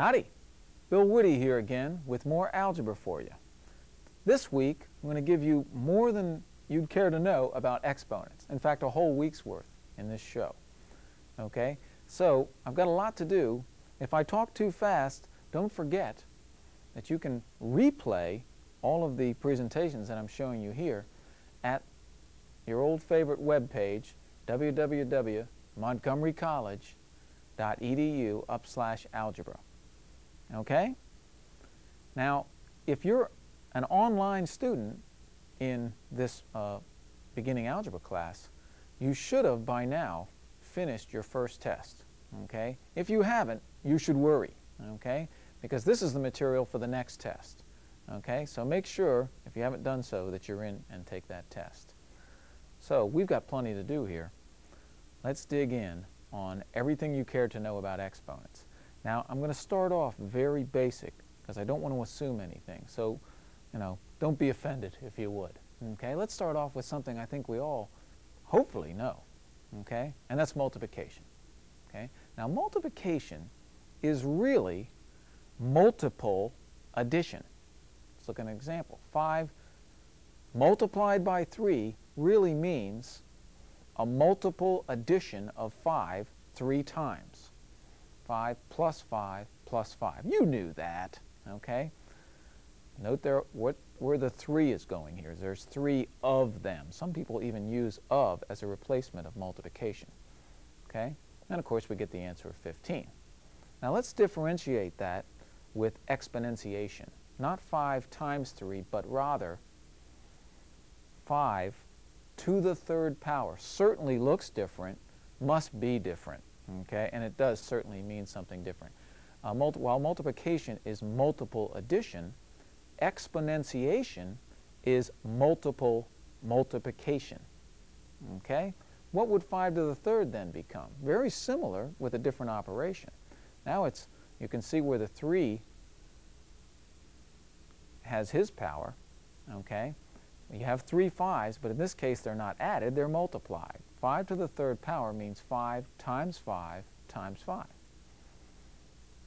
Howdy! Bill Witte here again with more algebra for you. This week I'm going to give you more than you'd care to know about exponents. In fact, a whole week's worth in this show. Okay? So I've got a lot to do. If I talk too fast, don't forget that you can replay all of the presentations that I'm showing you here at your old favorite web page, www.montgomerycollege.edu/algebra. Okay? Now, if you're an online student in this beginning algebra class, you should have by now finished your first test. Okay? If you haven't, you should worry. Okay? Because this is the material for the next test. Okay? So make sure, if you haven't done so, that you're in and take that test. So we've got plenty to do here. Let's dig in on everything you care to know about exponents. Now, I'm going to start off very basic because I don't want to assume anything. So, don't be offended if you would. Okay? Let's start off with something I think we all hopefully know. Okay? And that's multiplication. Okay? Now, multiplication is really multiple addition. Let's look at an example. 5 multiplied by 3 really means a multiple addition of 5 3 times. 5 plus 5 plus 5. You knew that, okay? Note there where the 3 is going here. There's 3 of them. Some people even use of as a replacement of multiplication, okay? And of course we get the answer of 15. Now let's differentiate that with exponentiation. Not 5 times 3, but rather 5 to the third power. Certainly looks different, must be different. Okay, and it does certainly mean something different. While multiplication is multiple addition, exponentiation is multiple multiplication. Okay? What would 5 to the third then become? Very similar with a different operation. Now you can see where the 3 has his power. Okay? You have 3 5s, but in this case they're not added, they're multiplied. 5 to the third power means 5 times 5 times 5.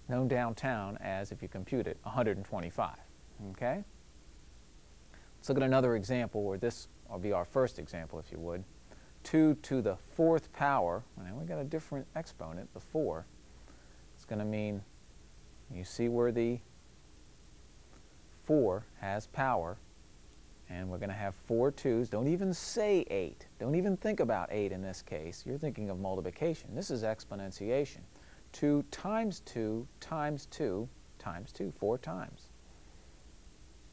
Known downtown as, if you compute it, 125. Okay? Let's look at another example where this will be our first example, if you would. 2 to the 4th power, and we've got a different exponent, the 4. It's going to mean, you see where the 4 has power, and we're going to have 4 2's. Don't even say 8. Don't even think about 8 in this case. You're thinking of multiplication. This is exponentiation. 2 times 2 times 2 times 2, 4 times.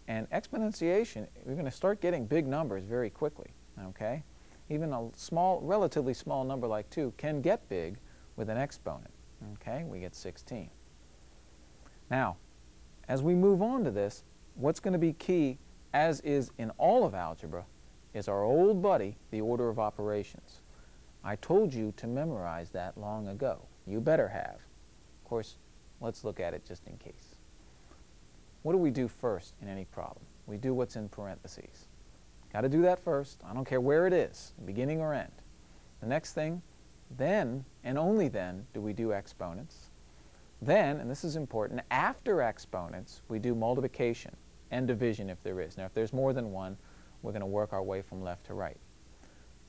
And exponentiation, we're going to start getting big numbers very quickly. Okay? Even a relatively small number like 2 can get big with an exponent. Okay? We get 16. Now, as we move on to this, what's going to be key, as is in all of algebra, is our old buddy, the order of operations. I told you to memorize that long ago. You better have. Of course, let's look at it just in case. What do we do first in any problem? We do what's in parentheses. Got to do that first. I don't care where it is, beginning or end. The next thing, then, and only then, do we do exponents. Then, and this is important, after exponents, we do multiplication and division if there is. Now, if there's more than one, we're going to work our way from left to right.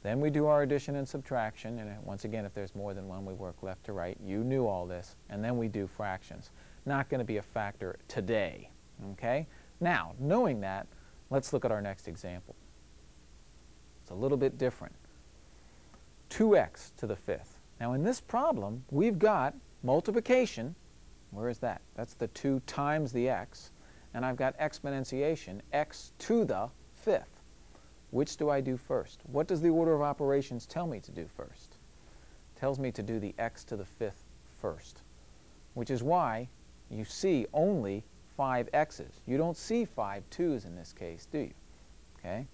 Then we do our addition and subtraction, and once again, if there's more than one, we work left to right. You knew all this. And then we do fractions. Not going to be a factor today. Okay? Now, knowing that, let's look at our next example. It's a little bit different. 2x to the 5th. Now, in this problem, we've got multiplication. Where is that? That's the 2 times the x. And I've got exponentiation, x to the 5th. Which do I do first? What does the order of operations tell me to do first? It tells me to do the x to the 5th first, which is why you see only 5 x's. You don't see 5 2's in this case, do you? Okay?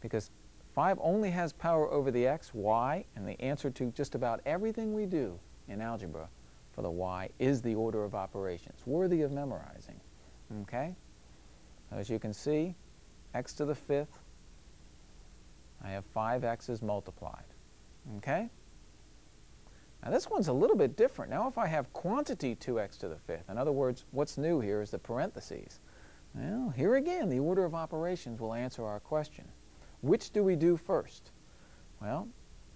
Because 5 only has power over the x, y, and the answer to just about everything we do in algebra for the y is the order of operations, worthy of memorizing. Okay? As you can see, x to the 5th, I have 5 x's multiplied. Okay? Now this one's a little bit different. Now if I have quantity 2x to the 5th, in other words, what's new here is the parentheses. Well, here again, the order of operations will answer our question. Which do we do first? Well,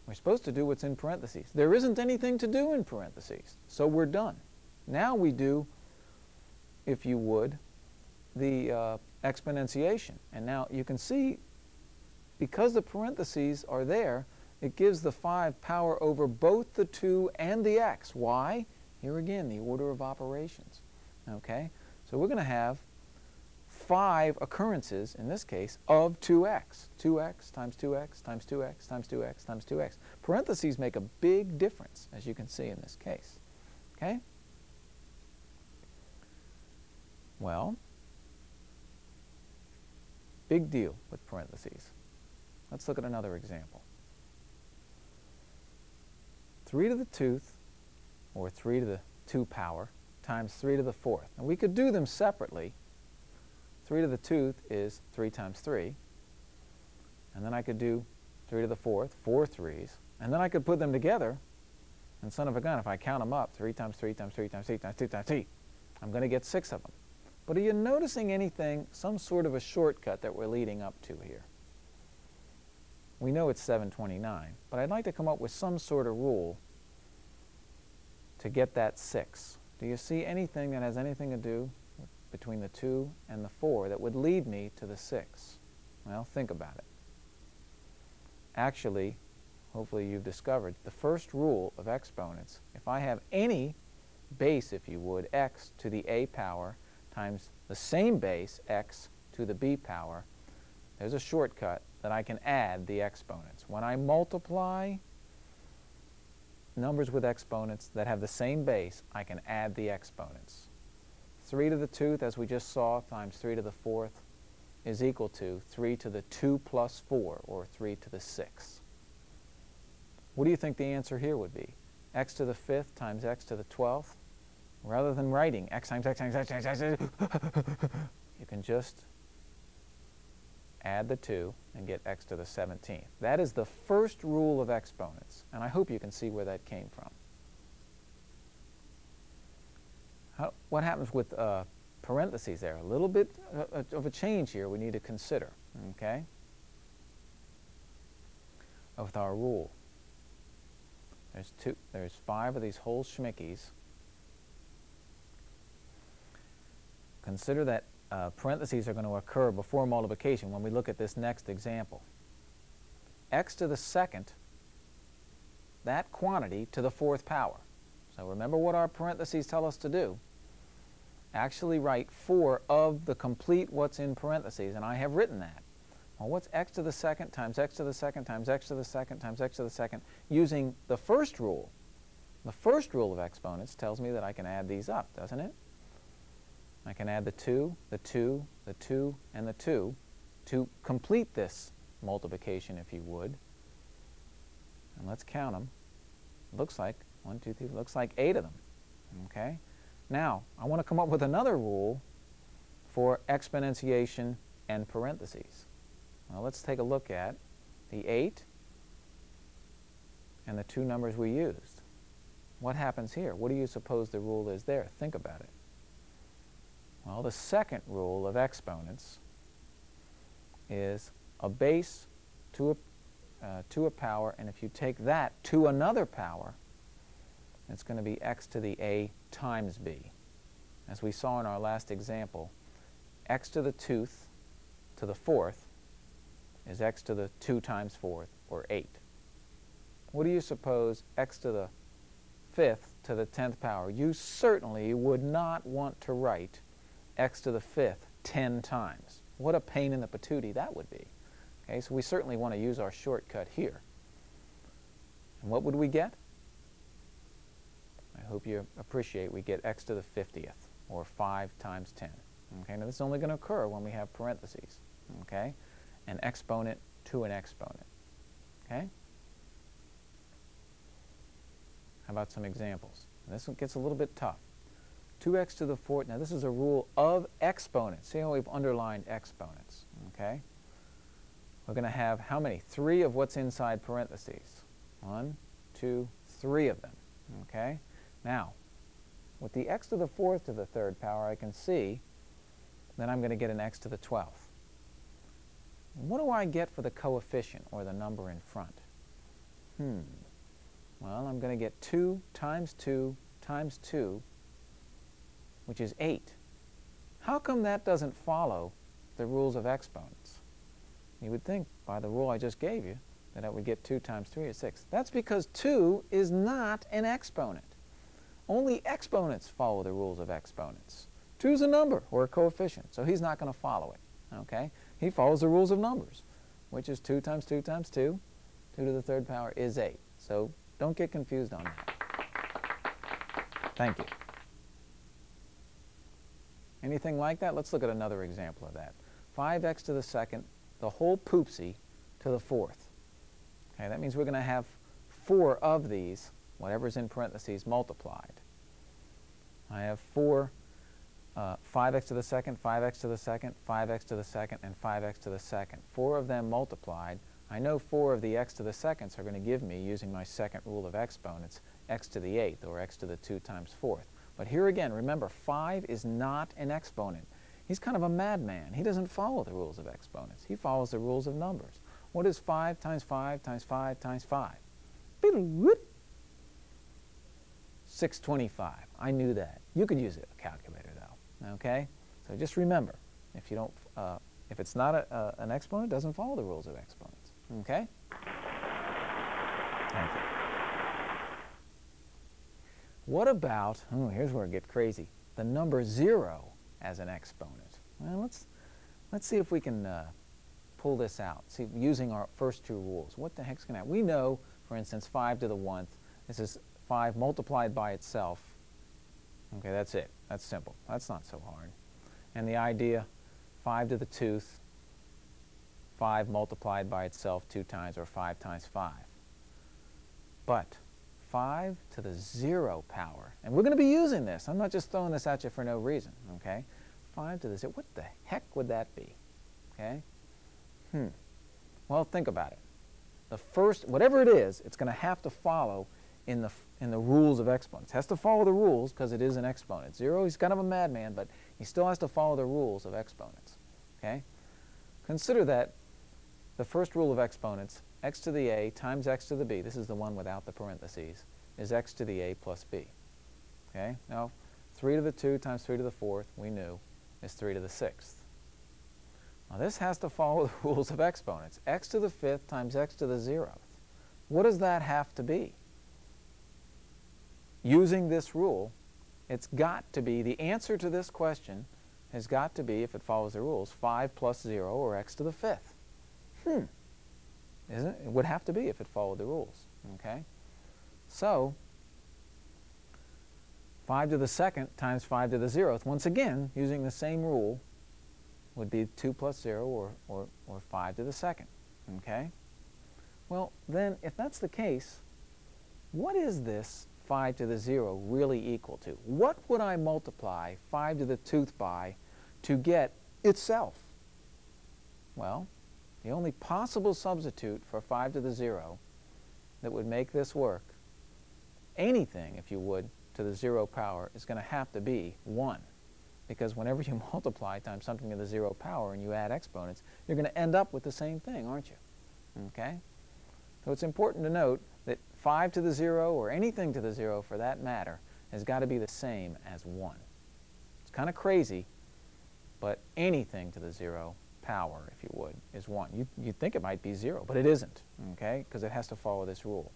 we're supposed to do what's in parentheses. There isn't anything to do in parentheses, so we're done. Now we do, if you would, the exponentiation. And now you can see, because the parentheses are there, it gives the 5 power over both the 2 and the x. Why? Here again, the order of operations. Okay? So we're going to have 5 occurrences, in this case, of 2x. 2x times 2x times 2x times 2x times 2x. Parentheses make a big difference, as you can see in this case. Okay? Well, big deal with parentheses. Let's look at another example. 3 to the 2th, or 3 to the 2 power, times 3 to the 4th. And we could do them separately. 3 to the 2th is 3 times 3. And then I could do 3 to the 4th, 4 3s. And then I could put them together. And son of a gun, if I count them up, 3 times 3 times 3 times 3 times 2 times 3, I'm going to get 6 of them. But are you noticing anything, some sort of a shortcut that we're leading up to here? We know it's 729, but I'd like to come up with some sort of rule to get that 6. Do you see anything that has anything to do between the 2 and the 4 that would lead me to the 6? Well, think about it. Actually, hopefully you've discovered, the first rule of exponents, if I have any base, if you would, x to the a power times the same base, x to the b power, there's a shortcut that I can add the exponents. When I multiply numbers with exponents that have the same base, I can add the exponents. 3 to the 2th, as we just saw, times 3 to the 4th is equal to 3 to the 2 plus 4, or 3 to the 6. What do you think the answer here would be? X to the 5th times x to the 12th? Rather than writing x times x times x times x, you can just add the 2 and get x to the 17th. That is the first rule of exponents, and I hope you can see where that came from. What happens with parentheses there? A little bit of a change here we need to consider, okay, with our rule. There's 5 of these whole schmickeys. Consider that parentheses are going to occur before multiplication when we look at this next example. X to the 2nd, that quantity to the 4th power. So remember what our parentheses tell us to do. Actually write 4 of the complete what's in parentheses, and I have written that. Well, what's x to the 2nd times x to the 2nd times x to the 2nd times x to the 2nd using the first rule? The first rule of exponents tells me that I can add these up, doesn't it? I can add the 2, the 2, the 2, and the 2 to complete this multiplication, if you would. And let's count them. Looks like 1, 2, 3, looks like 8 of them. Okay? Now, I want to come up with another rule for exponentiation and parentheses. Well, let's take a look at the 8 and the 2 numbers we used. What happens here? What do you suppose the rule is there? Think about it. Well, the second rule of exponents is a base to a power, and if you take that to another power, it's going to be x to the a times b. As we saw in our last example, x to the 2th to the 4th is x to the 2 times 4th, or 8. What do you suppose x to the 5th to the 10th power? You certainly would not want to write x to the 5th 10 times. What a pain in the patootie that would be. Okay, so we certainly want to use our shortcut here. And what would we get? I hope you appreciate we get x to the 50th, or 5 times 10. Okay, now this is only going to occur when we have parentheses. Okay, an exponent to an exponent. Okay? How about some examples? And this one gets a little bit tough. 2x to the 4th. Now this is a rule of exponents. See how we've underlined exponents. Okay? We're going to have how many? 3 of what's inside parentheses. 1, 2, 3 of them. Okay? Now, with the x to the 4th to the 3rd power, I can see that I'm going to get an x to the 12th. What do I get for the coefficient, or the number in front? Well, I'm going to get 2 times 2 times 2, which is 8. How come that doesn't follow the rules of exponents? You would think, by the rule I just gave you, that I would get 2 times 3 is 6. That's because 2 is not an exponent. Only exponents follow the rules of exponents. 2 is a number, or a coefficient, so he's not going to follow it. Okay? He follows the rules of numbers, which is 2 times 2 times 2. 2 to the 3rd power is 8. So don't get confused on that. Thank you. Anything like that? Let's look at another example of that. 5x to the 2nd, the whole poopsie, to the 4th. Okay, that means we're going to have 4 of these, whatever's in parentheses, multiplied. I have 5x to the 2nd, 5x to the 2nd, 5x to the 2nd, and 5x to the 2nd. 4 of them multiplied. I know 4 of the x to the 2nds are going to give me, using my second rule of exponents, x to the 8th, or x to the 2 times 4th. But here again, remember, 5 is not an exponent. He's kind of a madman. He doesn't follow the rules of exponents. He follows the rules of numbers. What is 5 times 5 times 5 times 5? 625. I knew that. You could use a calculator, though. Okay? So just remember, if you don't, if it's not an exponent, it doesn't follow the rules of exponents. Okay? Thank you. What about, here's where it gets crazy, the number 0 as an exponent? Well, let's see if we can pull this out, see, using our first 2 rules. What the heck's going to happen? We know, for instance, 5 to the 1th. This is 5 multiplied by itself. Okay, that's it. That's simple. That's not so hard. And the idea, 5 to the 2th, 5 multiplied by itself 2 times, or 5 times 5. But 5 to the 0 power, and we're going to be using this. I'm not just throwing this at you for no reason, okay? 5 to the 0, what the heck would that be? Okay? Well, think about it. The first, whatever it is, it's going to have to follow in the rules of exponents. It has to follow the rules because it is an exponent. 0, he's kind of a madman, but he still has to follow the rules of exponents. Okay? Consider that the first rule of exponents, x to the a times x to the b, this is the one without the parentheses, is x to the a plus b. Okay? Now, 3 to the 2 times 3 to the 4th, we knew, is 3 to the 6th. Now, this has to follow the rules of exponents. X to the 5th times x to the 0th. What does that have to be? Using this rule, it's got to be, the answer to this question has got to be, if it follows the rules, 5 plus 0, or x to the 5th. Isn't it? It would have to be if it followed the rules. Okay? So, 5 to the 2nd times 5 to the 0th, once again, using the same rule, would be 2 plus 0, or 5 to the 2nd. Okay? Well, then, if that's the case, what is this 5 to the 0 really equal to? What would I multiply 5 to the 2th by to get itself? Well, the only possible substitute for 5 to the 0 that would make this work, anything, if you would, to the 0 power, is going to have to be 1. Because whenever you multiply times something to the 0 power and you add exponents, you're going to end up with the same thing, aren't you? Okay? So it's important to note that 5 to the 0, or anything to the 0 for that matter, has got to be the same as 1. It's kind of crazy, but anything to the 0 power, if you would, is 1. You'd think it might be 0, but it isn't, okay? Because it has to follow this rule.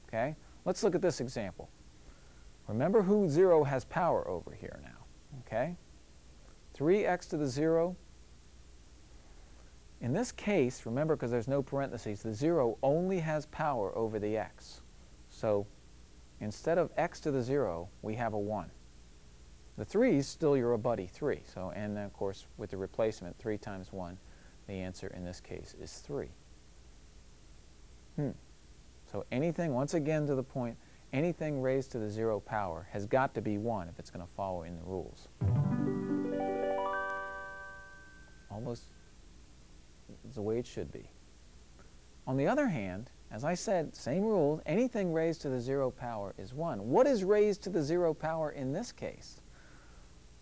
Okay? Let's look at this example. Remember who 0 has power over here now. Okay? 3x to the 0. In this case, remember, because there's no parentheses, the 0 only has power over the x. So instead of x to the 0, we have a 1. The 3 is still your buddy 3. So, and then, of course, with the replacement, 3 times 1, the answer in this case is 3. So anything, once again to the point, anything raised to the 0 power has got to be 1 if it's going to follow in the rules. Almost the way it should be. On the other hand, As I said, same rule, anything raised to the 0 power is 1. What is raised to the 0 power in this case?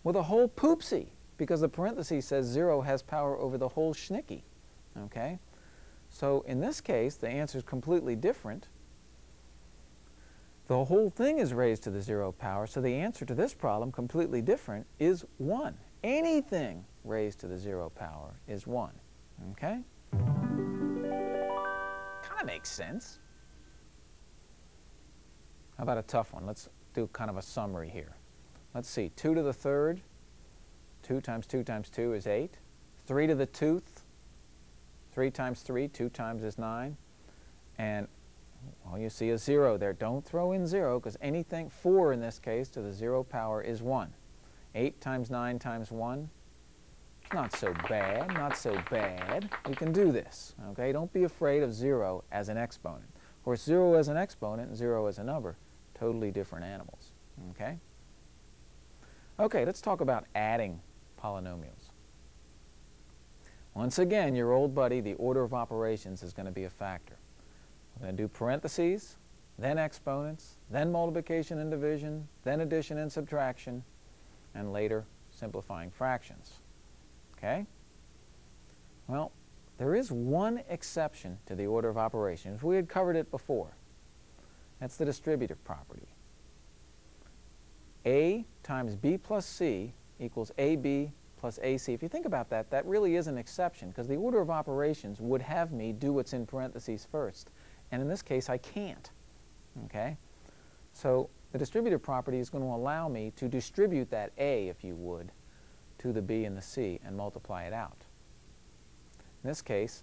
Well, the whole poopsie, because the parenthesis says 0 has power over the whole schnicky. Okay? So in this case, the answer is completely different. The whole thing is raised to the 0 power, so the answer to this problem, completely different, is 1. Anything raised to the 0 power is 1. Okay? Kind of makes sense. How about a tough one? Let's do kind of a summary here. Let's see. 2 to the third, 2 times 2 times 2 is 8. 3 to the 2th, 3 times 3, 2 times is 9. And, well, you see a 0 there. Don't throw in 0, because anything, 4 in this case, to the 0 power is 1. 8 times 9 times 1. Not so bad, not so bad. We can do this, okay? Don't be afraid of 0 as an exponent. Of course, 0 as an exponent and 0 as a number, totally different animals, okay? Okay, let's talk about adding polynomials. Once again, your old buddy, the order of operations is going to be a factor. We're going to do parentheses, then exponents, then multiplication and division, then addition and subtraction, and later simplifying fractions. Okay? Well, there is one exception to the order of operations. We had covered it before. That's the distributive property. A times B plus C equals AB plus AC. If you think about that, that really is an exception, because the order of operations would have me do what's in parentheses first. And in this case, I can't. Okay? So the distributive property is going to allow me to distribute that A, if you would, to the B and the C and multiply it out. In this case,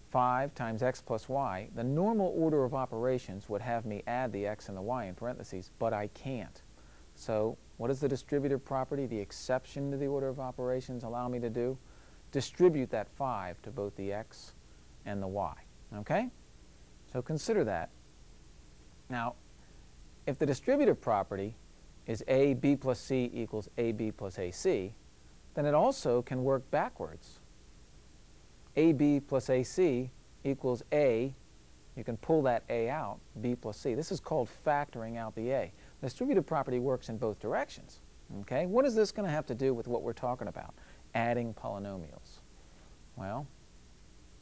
5 times x plus y, the normal order of operations would have me add the x and the y in parentheses, but I can't. So what does the distributive property, the exception to the order of operations, allow me to do? Distribute that 5 to both the x and the y. Okay? So consider that. Now, if the distributive property is AB plus C equals AB plus AC, then it also can work backwards. AB plus AC equals A. You can pull that A out, B plus C. This is called factoring out the A. The distributive property works in both directions. Okay? What is this going to have to do with what we're talking about? Adding polynomials. Well,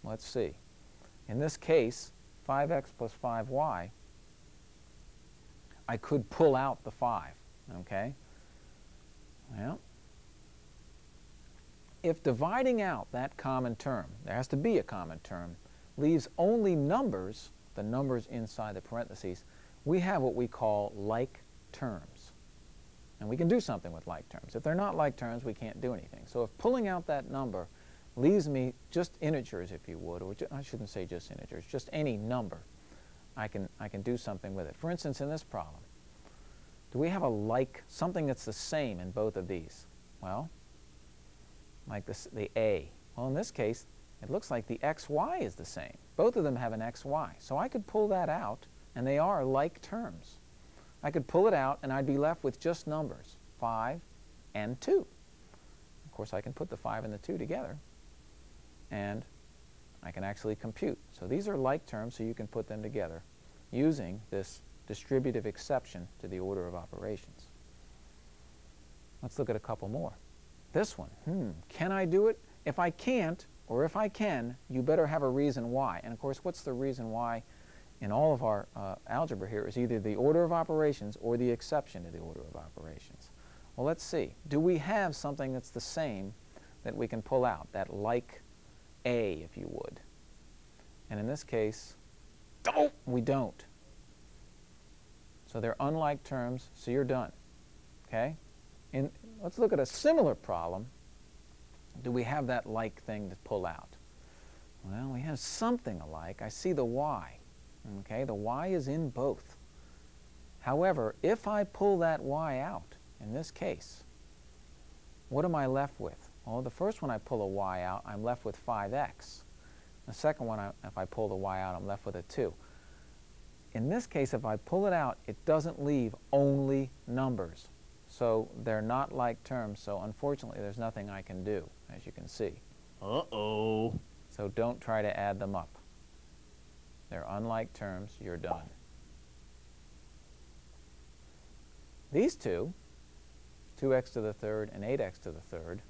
let's see. In this case, 5x plus 5y, I could pull out the 5. Okay? Well, if dividing out that common term, there has to be a common term, leaves only numbers, the numbers inside the parentheses, we have what we call like terms. And we can do something with like terms. If they're not like terms, we can't do anything. So if pulling out that number leaves me just integers, if you would, or I shouldn't say just integers, just any number, I can do something with it. For instance, in this problem, do we have a like, something that's the same in both of these? Well, like this, the A. Well, in this case, it looks like the xy is the same. Both of them have an xy. So I could pull that out, and they are like terms. I could pull it out, and I'd be left with just numbers, 5 and 2. Of course, I can put the 5 and the 2 together, and I can actually compute. So these are like terms, so you can put them together using this distributive exception to the order of operations. Let's look at a couple more. This one, can I do it? If I can't, or if I can, you better have a reason why. And of course, what's the reason why in all of our algebra here is either the order of operations or the exception to the order of operations. Well, let's see. Do we have something that's the same that we can pull out, that like A, if you would? And in this case, we don't. So they're unlike terms, so you're done. Okay? Let's look at a similar problem. Do we have that like thing to pull out? Well, we have something alike. I see the y. Okay, the y is in both. However, if I pull that y out, in this case, what am I left with? Well, the first one I pull a y out, I'm left with 5x. The second one, if I pull the y out, I'm left with a 2. In this case, if I pull it out, it doesn't leave only numbers. So they're not like terms, so unfortunately there's nothing I can do, as you can see. Uh-oh. So don't try to add them up. They're unlike terms. You're done. These two, 2x to the third and 8x to the third,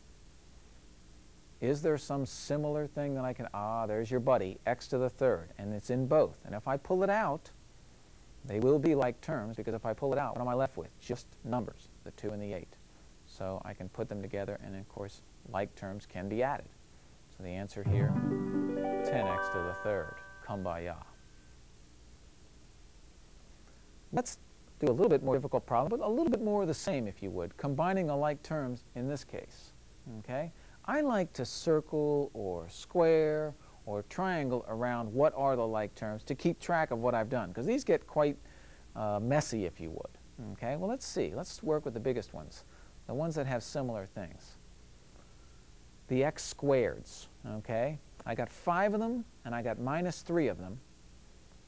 is there some similar thing that I can, there's your buddy, x to the third, and it's in both. And if I pull it out, they will be like terms, because if I pull it out, what am I left with? Just numbers, the 2 and the 8. So I can put them together, and of course, like terms can be added. So the answer here, 10x to the third. Kumbaya. Let's do a little bit more difficult problem, but a little bit more of the same, if you would, combining the like terms in this case. Okay? I like to circle or square or triangle around what are the like terms to keep track of what I've done, because these get quite messy, if you would. Okay? Well, let's see. Let's work with the biggest ones, the ones that have similar things. The x squareds. Okay? I got 5 of them, and I got minus 3 of them.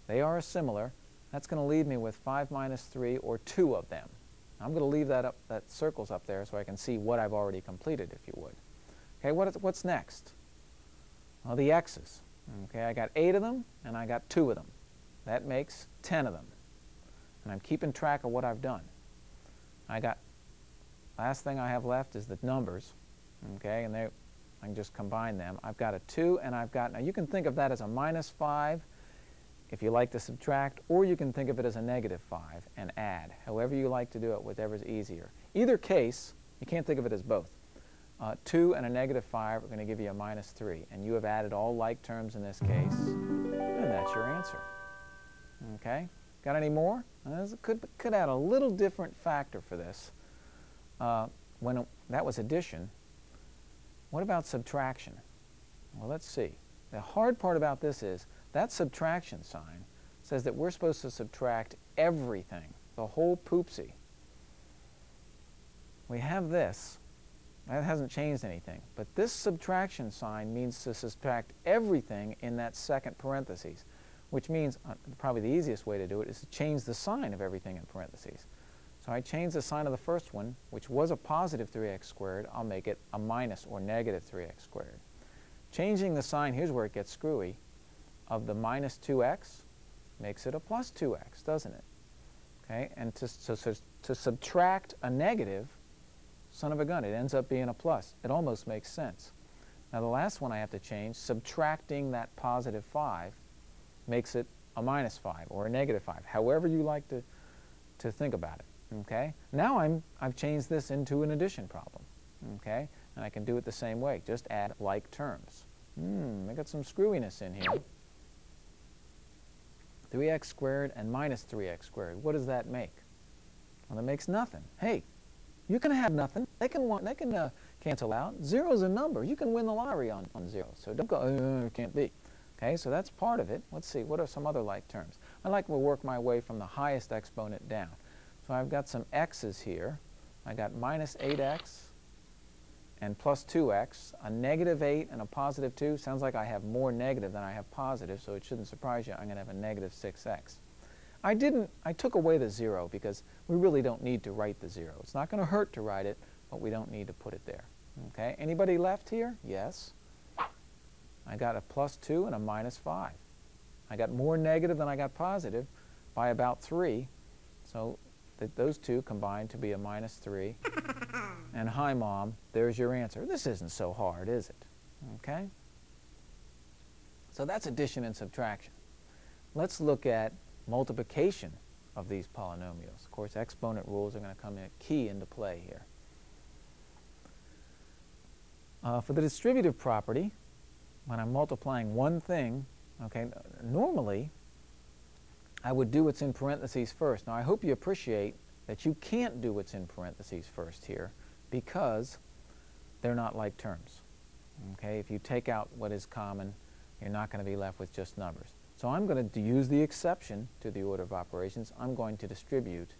They are similar. That's going to leave me with 5 minus 3, or 2 of them. I'm going to leave that circles up there so I can see what I've already completed, if you would. Okay, what's next? Well, the x's. Okay, I got 8 of them, and I got 2 of them. That makes 10 of them. And I'm keeping track of what I've done. Last thing I have left is the numbers. Okay, and I can just combine them. I've got a 2, and now you can think of that as a minus 5, if you like to subtract, or you can think of it as a negative 5 and add. However you like to do it, whatever's easier. Either case, you can't think of it as both. 2 and a negative 5 are going to give you a minus 3. And you have added all like terms in this case, and that's your answer. Okay? Got any more? Could add a little different factor for this. That was addition. What about subtraction? Well, let's see. The hard part about this is that subtraction sign says that we're supposed to subtract everything, the whole poopsie. We have this. That hasn't changed anything. But this subtraction sign means to subtract everything in that second parentheses, which means probably the easiest way to do it is to change the sign of everything in parentheses. So I change the sign of the first one, which was a positive 3x squared. I'll make it a minus or negative 3x squared. Changing the sign, here's where it gets screwy, of the minus 2x makes it a plus 2x, doesn't it? Okay, and to subtract a negative, son of a gun, it ends up being a plus. It almost makes sense. Now the last one I have to change, subtracting that positive 5, makes it a minus 5 or a negative 5, however you like to think about it. Okay? Now I've changed this into an addition problem. Okay? And I can do it the same way, just add like terms. I got some screwiness in here. 3x squared and minus 3x squared. What does that make? Well, that makes nothing. Hey, you can have nothing. They can cancel out. 0 is a number. You can win the lottery on 0. So don't go, it can't be. Okay, so that's part of it. Let's see, what are some other like terms? I like to work my way from the highest exponent down. So I've got some x's here. I got minus 8x and plus 2x, a negative 8 and a positive 2. Sounds like I have more negative than I have positive, so it shouldn't surprise you. I'm going to have a negative 6x. I took away the 0 because we really don't need to write the 0. It's not going to hurt to write it, but we don't need to put it there. Okay, anybody left here? Yes. I got a plus 2 and a minus 5. I got more negative than I got positive by about 3, so those two combine to be a minus 3. And hi, Mom, there's your answer. This isn't so hard, is it? Okay? So that's addition and subtraction. Let's look at multiplication of these polynomials. Of course, exponent rules are going to come in key into play here. For the distributive property, when I'm multiplying one thing, okay, normally I would do what's in parentheses first. Now I hope you appreciate that you can't do what's in parentheses first here because they're not like terms. Okay, if you take out what is common, you're not going to be left with just numbers. So I'm going to use the exception to the order of operations. I'm going to distribute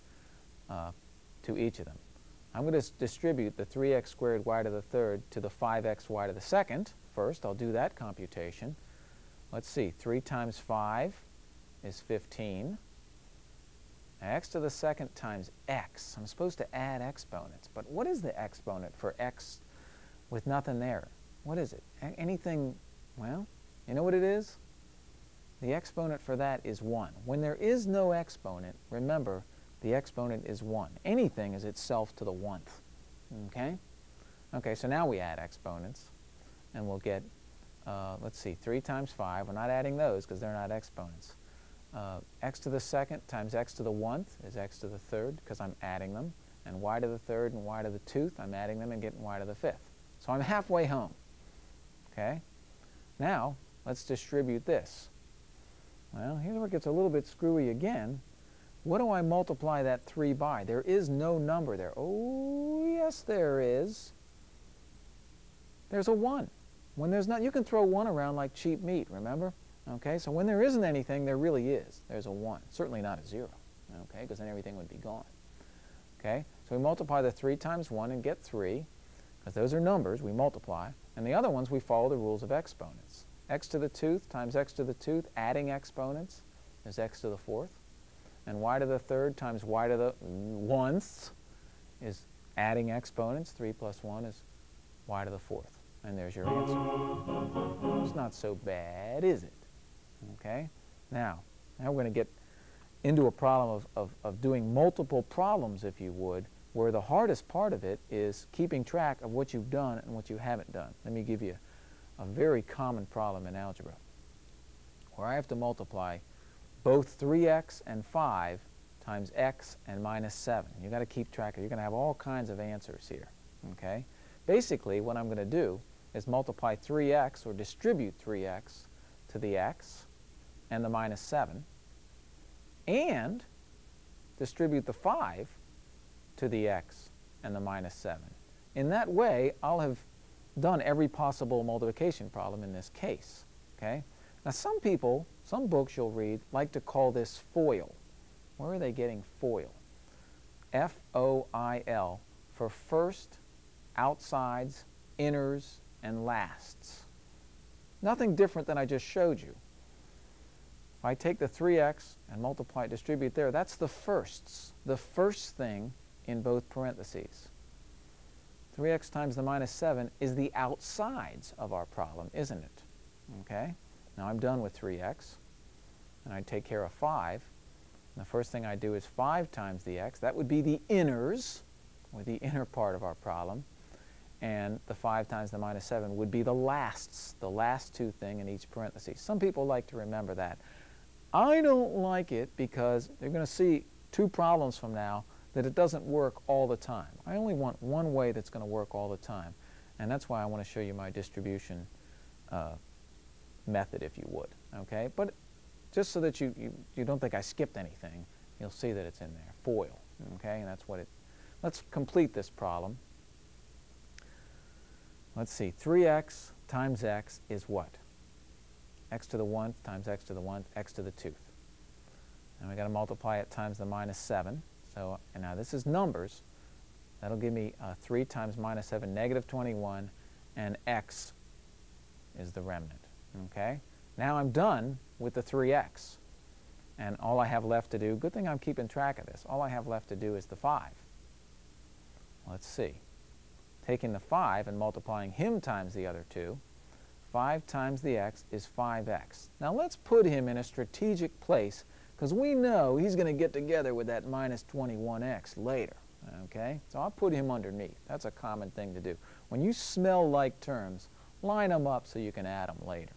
to each of them. I'm going to distribute the 3x squared y to the third to the 5x y to the second. First, I'll do that computation. Let's see, 3 times 5 is 15. X to the second times x. I'm supposed to add exponents, but what is the exponent for x with nothing there? What is it? Anything, well, you know what it is? the exponent for that is 1. When there is no exponent, remember, the exponent is 1. Anything is itself to the 1th. Okay? Okay, so now we add exponents, and we'll get, let's see, 3 times 5. We're not adding those because they're not exponents. X to the 2nd times x to the 1th is x to the 3rd because I'm adding them. And y to the 3rd and y to the 2th, I'm adding them and getting y to the 5th. So I'm halfway home. Okay? Now, let's distribute this. Well, here's where it gets a little bit screwy again. What do I multiply that 3 by? There is no number there. Oh, yes, there is. There's a 1. When there's not, you can throw 1 around like cheap meat, remember? Okay, so when there isn't anything, there really is. There's a 1. Certainly not a 0, okay, because then everything would be gone. Okay, so we multiply the 3 times 1 and get 3, because those are numbers, we multiply. And the other ones, we follow the rules of exponents. X to the 2th times x to the 2th, adding exponents, is x to the 4th. And y to the 3rd times y to the 1th is adding exponents. 3 plus 1 is y to the 4th. And there's your answer. It's not so bad, is it? Okay? Now we're going to get into a problem of doing multiple problems, if you would, where the hardest part of it is keeping track of what you've done and what you haven't done. Let me give you a very common problem in algebra, where I have to multiply both 3x and 5 times x and minus 7. You've got to keep track of it. You're going to have all kinds of answers here. Okay? Basically, what I'm going to do is multiply 3x, or distribute 3x to the x and the minus 7, and distribute the 5 to the x and the minus 7. In that way, I'll have done every possible multiplication problem in this case. Okay? Now, some people, some books you'll read, like to call this FOIL. Where are they getting FOIL? F-O-I-L, for first, outsides, inners, and lasts. Nothing different than I just showed you. If I take the 3x and multiply, distribute there, that's the firsts, the first thing in both parentheses. 3x times the minus 7 is the outsides of our problem, isn't it? Okay? Now I'm done with 3x, and I take care of 5. And the first thing I do is 5 times the x. That would be the inners, or the inner part of our problem. And the 5 times the minus 7 would be the lasts, the last two thing in each parenthesis. Some people like to remember that. I don't like it because they're going to see 2 problems from now that it doesn't work all the time. I only want one way that's going to work all the time. And that's why I want to show you my distribution method, if you would. Okay? But just so that you don't think I skipped anything, you'll see that it's in there. FOIL. Okay? And that's what it... Let's complete this problem. Let's see. 3x times x is what? X to the 1th times x to the 1th, x to the 2th. And we've got to multiply it times the minus 7. So, and now this is numbers. That'll give me 3 times minus 7, negative 21, and x is the remnant. Okay? Now I'm done with the 3x. And all I have left to do, good thing I'm keeping track of this, all I have left to do is the 5. Let's see. Taking the 5 and multiplying him times the other 2, 5 times the x is 5x. Now let's put him in a strategic place, because we know he's going to get together with that minus 21x later. Okay? So I'll put him underneath. That's a common thing to do. When you smell like terms, line them up so you can add them later.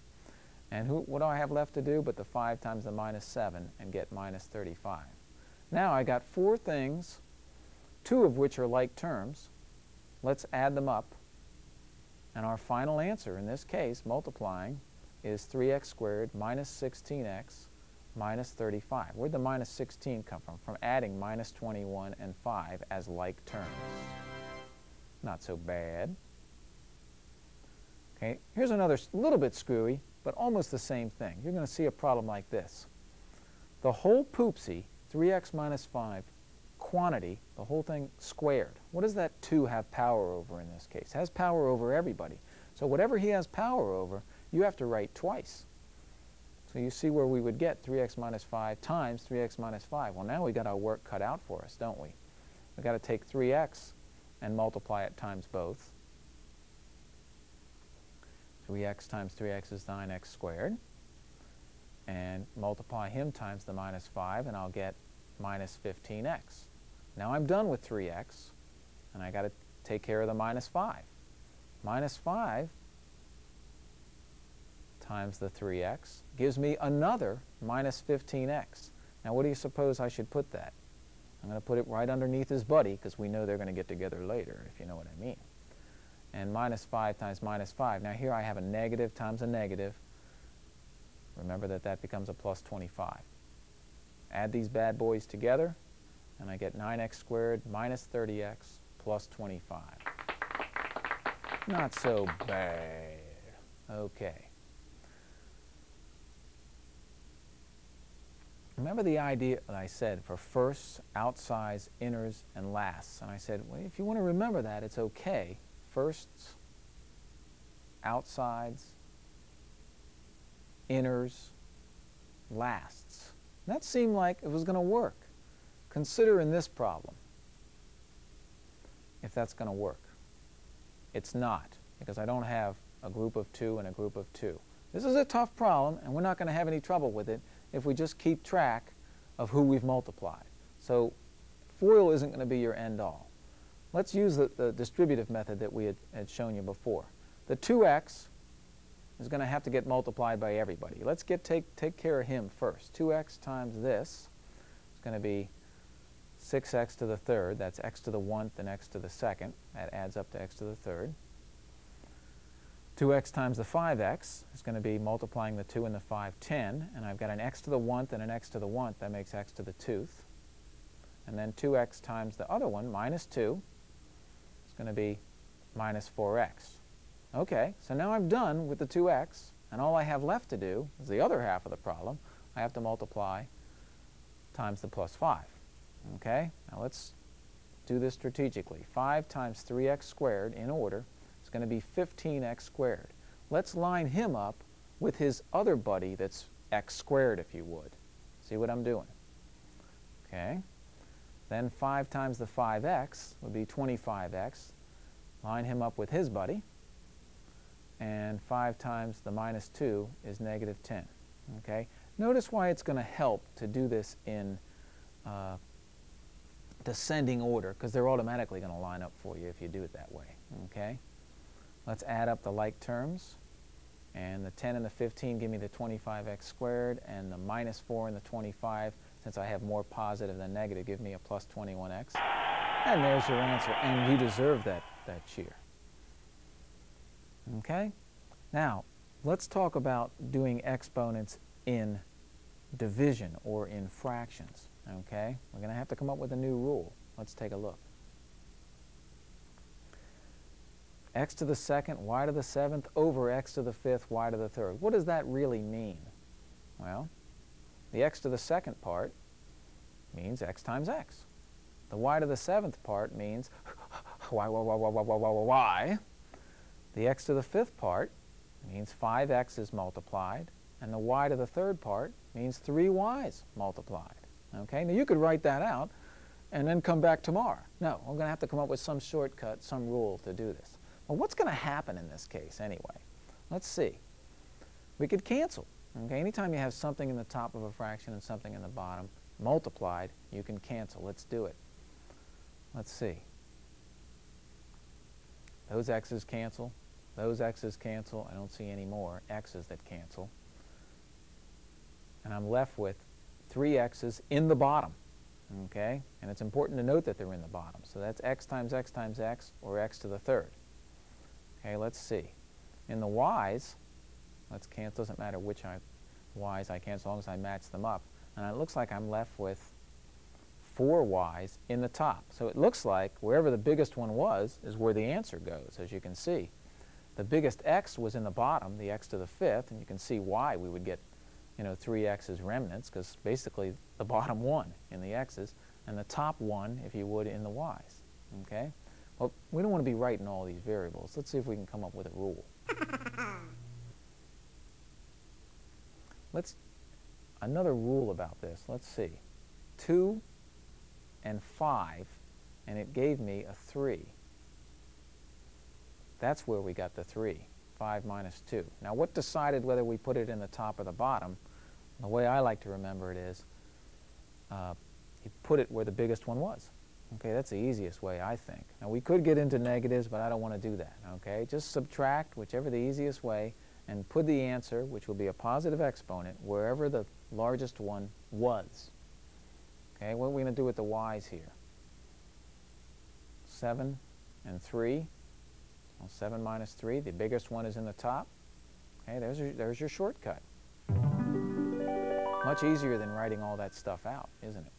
And what do I have left to do but the 5 times the minus 7 and get minus 35. Now I got 4 things, 2 of which are like terms. Let's add them up. And our final answer, in this case, multiplying, is 3x squared minus 16x minus 35. Where'd the minus 16 come from? From adding minus 21 and 5 as like terms. Not so bad. Okay, here's another little bit screwy, but almost the same thing. You're going to see a problem like this. The whole poopsie, 3x minus 5, quantity, the whole thing squared. What does that 2 have power over in this case? It has power over everybody. So whatever he has power over, you have to write twice. So you see where we would get 3x minus 5 times 3x minus 5. Well, now we got our work cut out for us, don't we? We've got to take 3x and multiply it times both. 3x times 3x is 9x squared. and multiply him times the minus 5, and I'll get minus 15x. Now I'm done with 3x, and I got to take care of the minus 5. Minus 5 times the 3x gives me another minus 15x. Now what do you suppose I should put that? I'm going to put it right underneath his buddy, because we know they're going to get together later, if you know what I mean. And minus 5 times minus 5. Now here I have a negative times a negative. Remember that that becomes a plus 25. Add these bad boys together, and I get 9x squared minus 30x plus 25. Not so bad. Okay. Remember the idea that I said for firsts, outsides, inners, and lasts. And I said, well, if you want to remember that, it's okay. Firsts, outsides, inners, lasts. That seemed like it was going to work. Consider in this problem if that's going to work. It's not, because I don't have a group of 2 and a group of 2. This is a tough problem, and we're not going to have any trouble with it if we just keep track of who we've multiplied. So FOIL isn't going to be your end-all. Let's use the distributive method that we had shown you before. The 2x is going to have to get multiplied by everybody. Let's take care of him first. 2x times this is going to be 6x to the third. That's x to the 1th and x to the 2nd. That adds up to x to the 3rd. 2x times the 5x is going to be multiplying the 2 and the 5, 10. And I've got an x to the 1th and an x to the 1th. That makes x to the 2th. And then 2x times the other one, minus 2, is going to be minus 4x. Okay, so now I'm done with the 2x, and all I have left to do is the other half of the problem. I have to multiply times the plus 5. Okay, now let's do this strategically. 5 times 3x squared, in order, is going to be 15x squared. Let's line him up with his other buddy that's x squared, if you would. See what I'm doing? Okay, then 5 times the 5x would be 25x. Line him up with his buddy. And 5 times the minus 2 is negative 10. Okay? Notice why it's going to help to do this in descending order, because they're automatically going to line up for you if you do it that way. Okay? Let's add up the like terms. And the 10 and the 15 give me the 25x squared, and the minus 4 and the 25, since I have more positive than negative, give me a plus 21x. And there's your answer, and you deserve that cheer. Okay? Now, let's talk about doing exponents in division or in fractions. Okay? We're going to have to come up with a new rule. Let's take a look. X to the 2nd, y to the 7th, over x to the 5th, y to the 3rd. What does that really mean? Well, the x to the 2nd part means x times x. The y to the 7th part means y. The x to the 5th part means 5x is multiplied, and the y to the 3rd part means 3y's multiplied. Okay? Now you could write that out and then come back tomorrow. No, I'm going to have to come up with some shortcut, some rule to do this. Well, what's going to happen in this case anyway? Let's see. We could cancel. Okay? Anytime you have something in the top of a fraction and something in the bottom multiplied, you can cancel. Let's do it. Let's see. Those x's cancel. Those x's cancel. I don't see any more x's that cancel. And I'm left with 3 x's in the bottom. Okay? And it's important to note that they're in the bottom. So that's x times x times x, or x to the 3rd. Okay, let's see. In the y's, let's cancel. Doesn't matter which y's I cancel, as long as I match them up. And it looks like I'm left with 4 y's in the top. So it looks like wherever the biggest one was is where the answer goes, as you can see. The biggest x was in the bottom, the x to the 5th, and you can see why we would get, 3 x's remnants, because basically the bottom one in the x's, and the top one, if you would, in the y's. Okay? Well, we don't want to be writing all these variables. Let's see if we can come up with a rule. Another rule about this. Let's see. 2 and 5, and it gave me a 3. That's where we got the 3, 5 minus 2. Now, what decided whether we put it in the top or the bottom The way I like to remember it is you put it where the biggest one was. Okay, that's the easiest way, I think. Now, we could get into negatives, but I don't want to do that. Okay, just subtract whichever the easiest way and put the answer, which will be a positive exponent, wherever the largest one was. Okay, what are we going to do with the y's here? 7 and 3. Well, 7 minus 3, the biggest one is in the top. Okay, there's your shortcut. Much easier than writing all that stuff out, isn't it?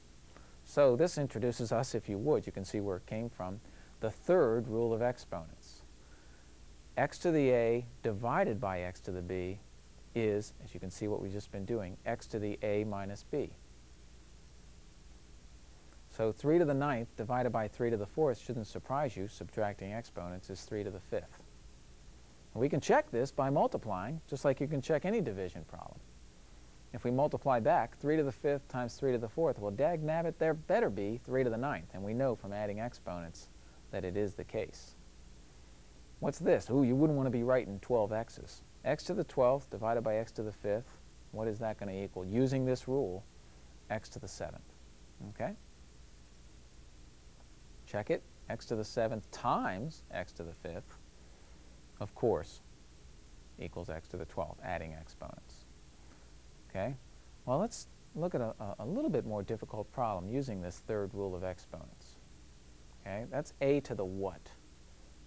So this introduces us, if you would, you can see where it came from, the third rule of exponents. X to the a divided by x to the b is, as you can see what we've just been doing, x to the a minus b. So 3 to the 9th divided by 3 to the 4th shouldn't surprise you. Subtracting exponents is 3 to the 5th. And we can check this by multiplying, just like you can check any division problem. If we multiply back 3 to the 5th times 3 to the 4th, well, dagnabbit, there better be 3 to the 9th. And we know from adding exponents that it is the case. What's this? Ooh, you wouldn't want to be writing 12 x's. X to the 12th divided by x to the 5th, what is that going to equal? Using this rule, x to the 7th. Okay? Check it. X to the 7th times x to the 5th, of course, equals x to the 12th, adding exponents. Okay? Well, let's look at a little bit more difficult problem using this third rule of exponents. Okay? That's a to the what?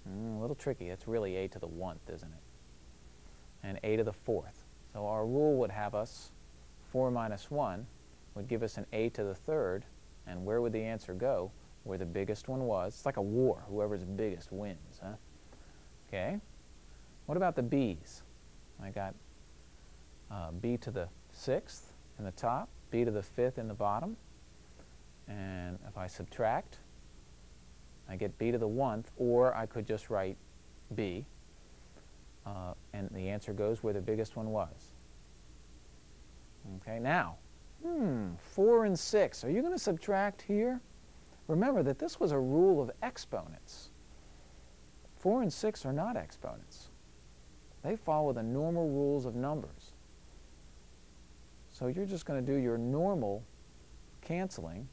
A little tricky. It's really a to the 1th, isn't it? And a to the 4th. So our rule would have us 4 minus 1 would give us an a to the 3rd, and where would the answer go? Where the biggest one was. It's like a war. Whoever's biggest wins, huh? Okay. What about the b's? I got b to the 6th in the top, b to the 5th in the bottom. And if I subtract, I get b to the 1th, or I could just write b. And the answer goes where the biggest one was. Okay, now, 4 and 6. Are you going to subtract here? Remember that this was a rule of exponents. 4 and 6 are not exponents. They follow the normal rules of numbers. So you're just going to do your normal canceling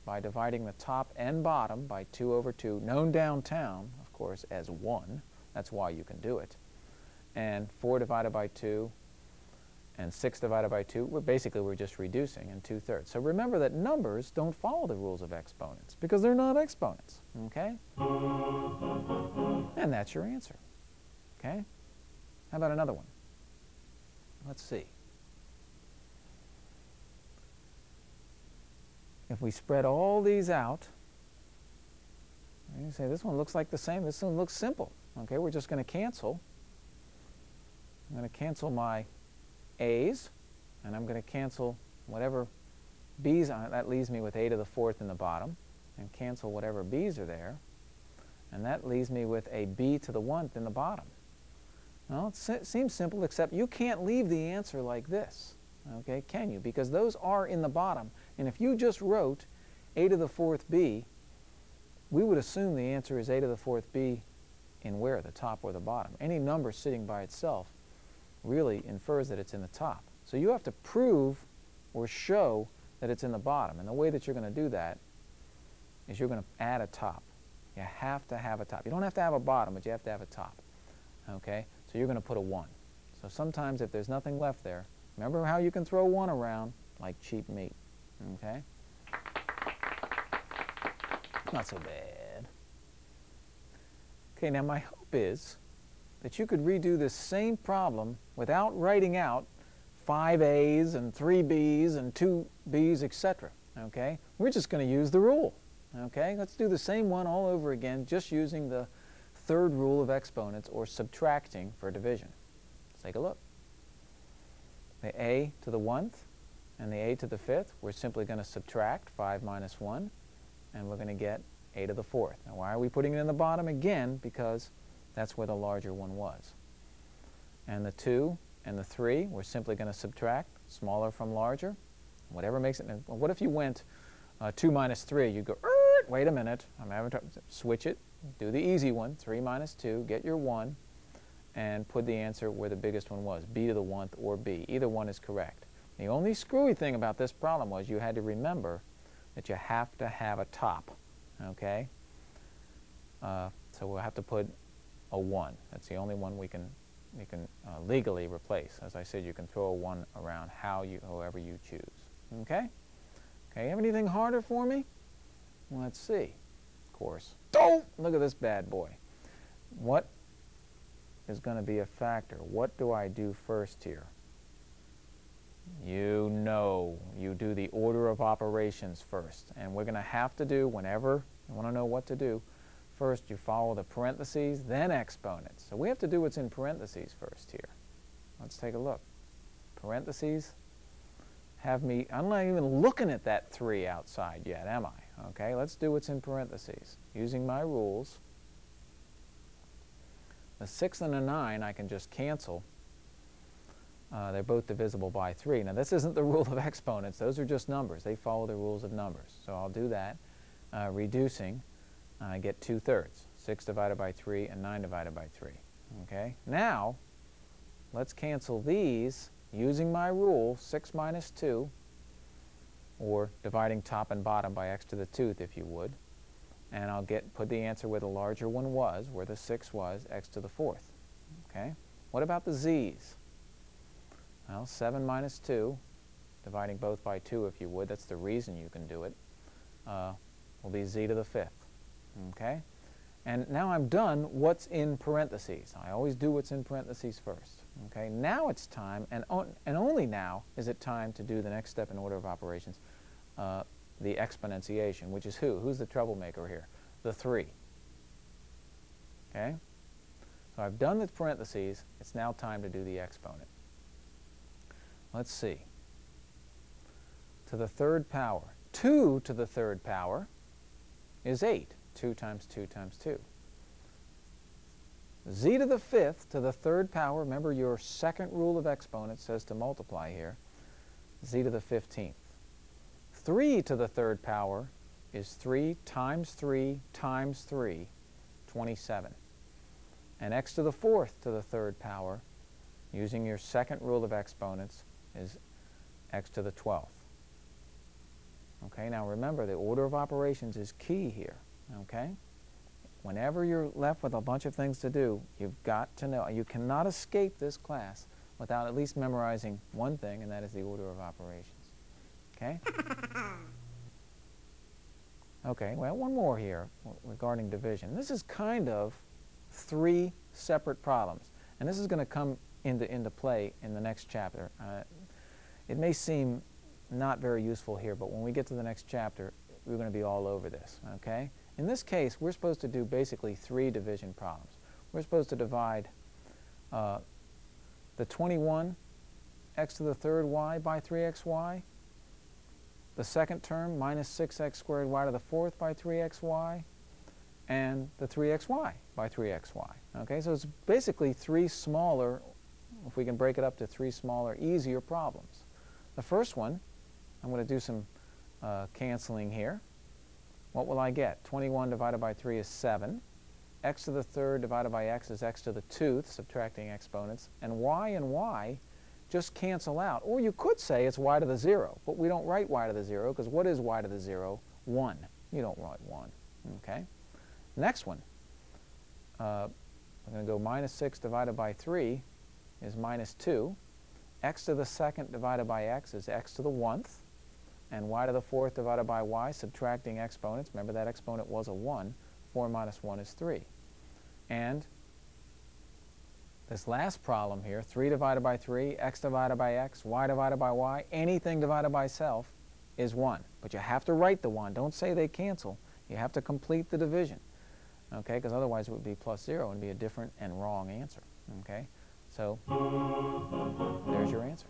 by dividing the top and bottom by 2 over 2, known downtown, of course, as 1. That's why you can do it. And 4 divided by 2 and 6 divided by 2, we're just reducing in 2/3. So remember that numbers don't follow the rules of exponents because they're not exponents. Okay? And that's your answer. Okay? How about another one? Let's see. If we spread all these out, you say this one looks like the same, this one looks simple. Okay, we're just going to cancel. I'm going to cancel my a's, and I'm going to cancel whatever b's on it. That leaves me with a to the 4th in the bottom, and cancel whatever b's are there. And that leaves me with a b to the 1th in the bottom. Well, it seems simple, except you can't leave the answer like this. Okay, can you? Because those are in the bottom. And if you just wrote a to the 4th b, we would assume the answer is a to the 4th b in where? The top or the bottom. Any number sitting by itself really infers that it's in the top. So you have to prove or show that it's in the bottom. And the way that you're going to do that is you're going to add a top. You have to have a top. You don't have to have a bottom, but you have to have a top. Okay? So you're going to put a 1. So sometimes if there's nothing left there, remember how you can throw 1 around like cheap meat. Okay? Not so bad. Okay, now my hope is that you could redo this same problem without writing out 5 A's and 3 B's and 2 B's, etc. Okay? We're just going to use the rule. Okay? Let's do the same one all over again, just using the third rule of exponents, or subtracting for division. Let's take a look. The a to the 1th and the a to the 5th, we're simply going to subtract 5 minus 1, and we're going to get a to the 4th. Now, why are we putting it in the bottom? Again, because that's where the larger one was. And the 2 and the 3, we're simply going to subtract smaller from larger. Whatever makes it. Well, what if you went 2 minus 3? You'd go, wait a minute, I'm having trouble. Switch it. Do the easy one, 3 minus 2, get your 1, and put the answer where the biggest one was, b to the 1th or b. Either one is correct. The only screwy thing about this problem was you had to remember that you have to have a top, okay? So we'll have to put a 1. That's the only one we can legally replace. As I said, you can throw a 1 around however you choose. Okay? Okay, have anything harder for me? Well, let's see. Of course. Oh, look at this bad boy. What is going to be a factor? What do I do first here? You know, you do the order of operations first. And we're going to have to do, whenever you want to know what to do, first you follow the parentheses, then exponents. So we have to do what's in parentheses first here. Let's take a look. Parentheses have me, I'm not even looking at that 3 outside yet, am I? Okay, let's do what's in parentheses. Using my rules, the 6 and the 9 I can just cancel. They're both divisible by 3. Now this isn't the rule of exponents. Those are just numbers. They follow the rules of numbers. So I'll do that. Reducing, I get 2/3. 6 divided by 3 and 9 divided by 3. Okay? Now, let's cancel these using my rule, 6 minus 2, or dividing top and bottom by x to the 2th, if you would. And I'll put the answer where the larger one was, where the 6 was, x to the 4th. Okay? What about the z's? Well, 7 minus 2, dividing both by 2 if you would, that's the reason you can do it, will be z to the 5th. Okay? And now I'm done what's in parentheses. I always do what's in parentheses first. Okay? Now it's time, and only now is it time to do the next step in order of operations, the exponentiation, which is who? Who's the troublemaker here? The 3. Okay? So I've done the parentheses. It's now time to do the exponent. Let's see. To the 3rd power. 2 to the 3rd power is 8. 2 times 2 times 2. Z to the 5th to the 3rd power, remember your second rule of exponents says to multiply here, z to the 15th. 3 to the 3rd power is 3 times 3 times 3, 27. And x to the 4th to the 3rd power, using your second rule of exponents, is x to the 12th. Okay, now remember the order of operations is key here. Okay? Whenever you're left with a bunch of things to do, you've got to know, you cannot escape this class without at least memorizing one thing, and that is the order of operations. Okay? Okay, well, one more here regarding division. This is kind of 3 separate problems, and this is going to come into play in the next chapter. It may seem not very useful here, but when we get to the next chapter, we're going to be all over this. Okay? In this case, we're supposed to do basically 3 division problems. We're supposed to divide the 21 x to the 3rd y by 3xy, the second term minus 6x squared y to the 4th by 3xy, and the 3xy by 3xy. Okay, so it's basically 3 smaller, if we can break it up to 3 smaller, easier problems. The first one, I'm going to do some canceling here. What will I get? 21 divided by 3 is 7. X to the 3rd divided by x is x to the 2th, subtracting exponents. And y just cancel out. Or you could say it's y to the 0, but we don't write y to the 0, because what is y to the 0? 1. You don't write 1. Okay? Next one. I'm going to go minus 6 divided by 3 is minus 2. X to the 2nd divided by x is x to the 1th. And y to the 4th divided by y, subtracting exponents. Remember that exponent was a 1. 4 minus 1 is 3. And this last problem here, 3 divided by 3, x divided by x, y divided by y, anything divided by self is 1. But you have to write the 1. Don't say they cancel. You have to complete the division. Okay, because otherwise it would be plus 0 and be a different and wrong answer. Okay, so there's your answer.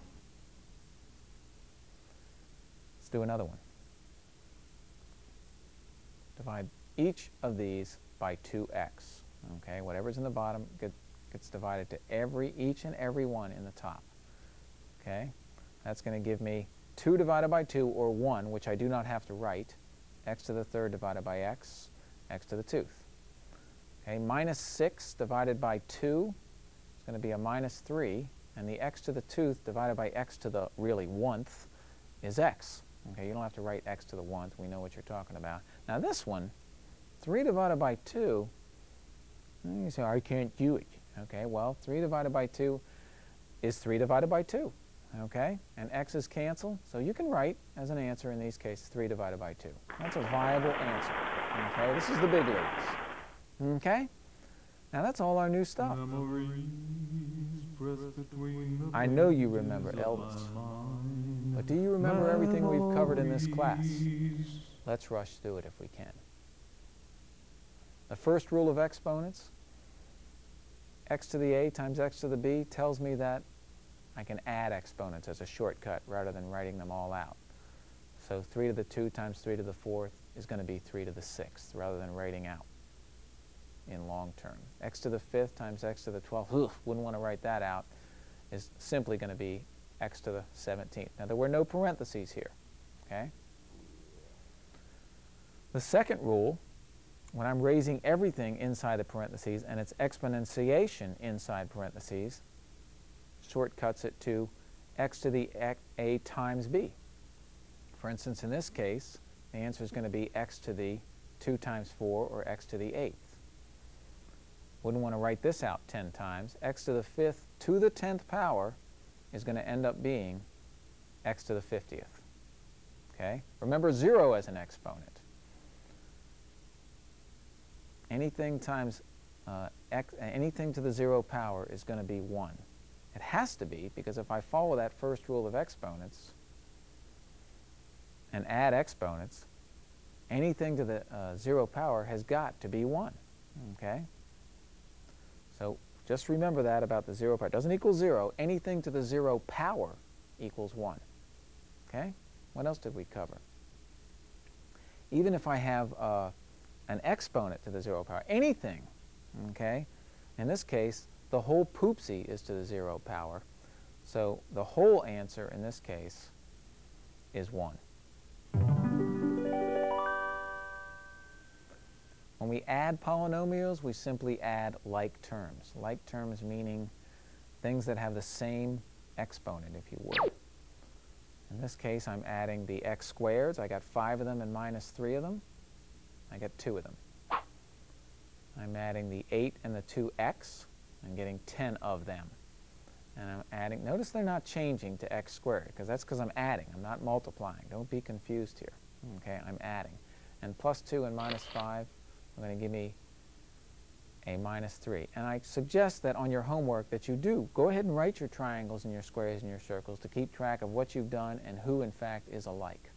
Let's do another one. Divide each of these by 2x. Okay, whatever's in the bottom gets divided to each and every one in the top. Okay, that's going to give me 2 divided by 2, or 1, which I do not have to write, x to the 3rd divided by x, x to the 2th. Okay, minus 6 divided by 2 is going to be a minus 3, and the x to the 2th divided by x to the really 1th is x. Okay, you don't have to write x to the 1th. We know what you're talking about. Now this one, 3 divided by 2, you say, I can't do it. Okay, well, 3 divided by 2 is 3 divided by 2. Okay, and x's cancel, so you can write as an answer in these cases 3 divided by 2. That's a viable answer. Okay, this is the big leagues. Okay, now that's all our new stuff. I know you remember Elvis, but do you remember everything we've covered in this class? Let's rush through it if we can. The first rule of exponents, x to the a times x to the b, tells me that I can add exponents as a shortcut rather than writing them all out. So 3 to the 2 times 3 to the 4th is going to be 3 to the 6th rather than writing out in long term. X to the 5th times x to the 12th, wouldn't want to write that out, is simply going to be x to the 17th. Now there were no parentheses here. Okay? The second rule, when I'm raising everything inside the parentheses and it's exponentiation inside parentheses, shortcuts it to x to the a times b. For instance, in this case, the answer is going to be x to the 2 times 4 or x to the 8th. Wouldn't want to write this out 10 times. X to the 5th to the 10th power is going to end up being x to the 50th. Okay? Remember 0 as an exponent. Anything times anything to the 0 power is going to be 1. It has to be, because if I follow that first rule of exponents and add exponents, anything to the 0 power has got to be 1. Okay? So just remember that about the 0 power. It doesn't equal 0. Anything to the 0 power equals 1. Okay? What else did we cover? Even if I have an exponent to the 0 power, anything, okay? In this case, the whole poopsie is to the 0 power. So the whole answer in this case is 1. When we add polynomials, we simply add like terms. Like terms meaning things that have the same exponent, if you would. In this case, I'm adding the x squareds. I got 5 of them and minus 3 of them. I get 2 of them. I'm adding the 8 and the 2x. I'm getting 10 of them. And I'm adding, notice they're not changing to x squared, because that's because I'm adding. I'm not multiplying. Don't be confused here. Okay, I'm adding. And plus 2 and minus 5 are going to give me a minus 3. And I suggest that on your homework that you do go ahead and write your triangles and your squares and your circles to keep track of what you've done and who, in fact, is alike.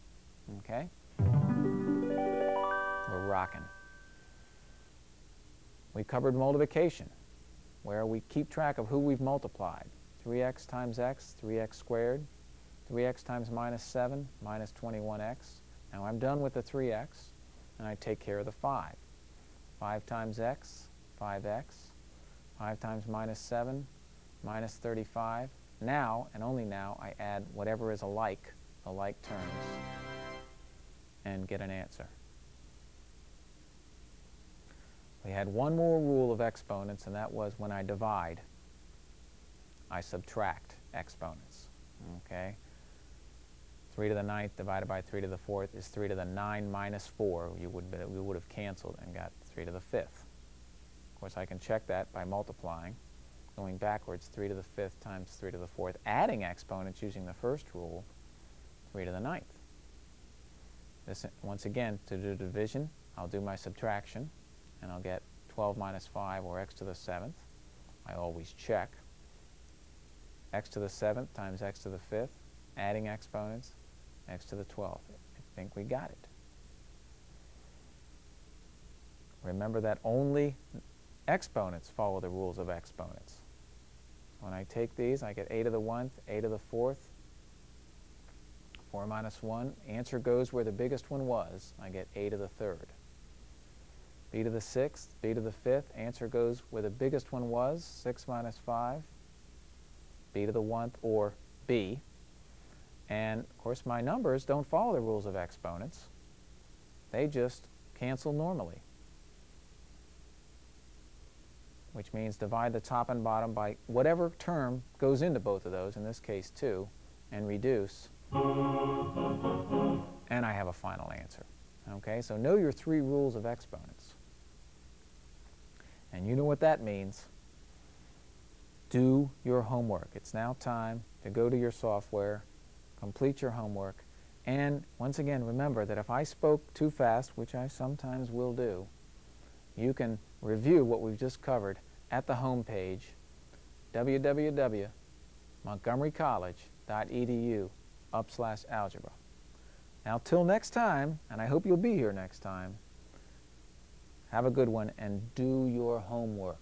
Okay? We're rocking. We covered multiplication, where we keep track of who we've multiplied. 3x times x, 3x squared. 3x times minus 7, minus 21x. Now I'm done with the 3x, and I take care of the 5. 5 times x, 5x. 5 times minus 7, minus 35. Now, and only now, I add whatever is alike, the like terms, and get an answer. We had one more rule of exponents, and that was when I divide, I subtract exponents. Okay? 3 to the 9th divided by 3 to the 4th is 3 to the 9 minus 4. We would have canceled and got 3 to the 5th. Of course, I can check that by multiplying. Going backwards, 3 to the 5th times 3 to the 4th, adding exponents using the first rule, 3 to the 9th. This, once again, to do division, I'll do my subtraction, and I'll get 12 minus 5, or x to the 7th. I always check. X to the 7th times x to the 5th, adding exponents, x to the 12th. I think we got it. Remember that only exponents follow the rules of exponents. When I take these, I get a to the 1th, a to the 4th, 4 minus 1. Answer goes where the biggest one was. I get a to the 3rd. B to the 6th, b to the 5th. Answer goes where the biggest one was, 6 minus 5. B to the 1th, or b. And, of course, my numbers don't follow the rules of exponents. They just cancel normally. which means divide the top and bottom by whatever term goes into both of those, in this case 2, and reduce, and I have a final answer. Okay, so know your 3 rules of exponents. And you know what that means. Do your homework. It's now time to go to your software, complete your homework, and once again remember that if I spoke too fast, which I sometimes will do, you can review what we've just covered at the home page, www.montgomerycollege.edu/algebra. Now, till next time, and I hope you'll be here next time, have a good one and do your homework.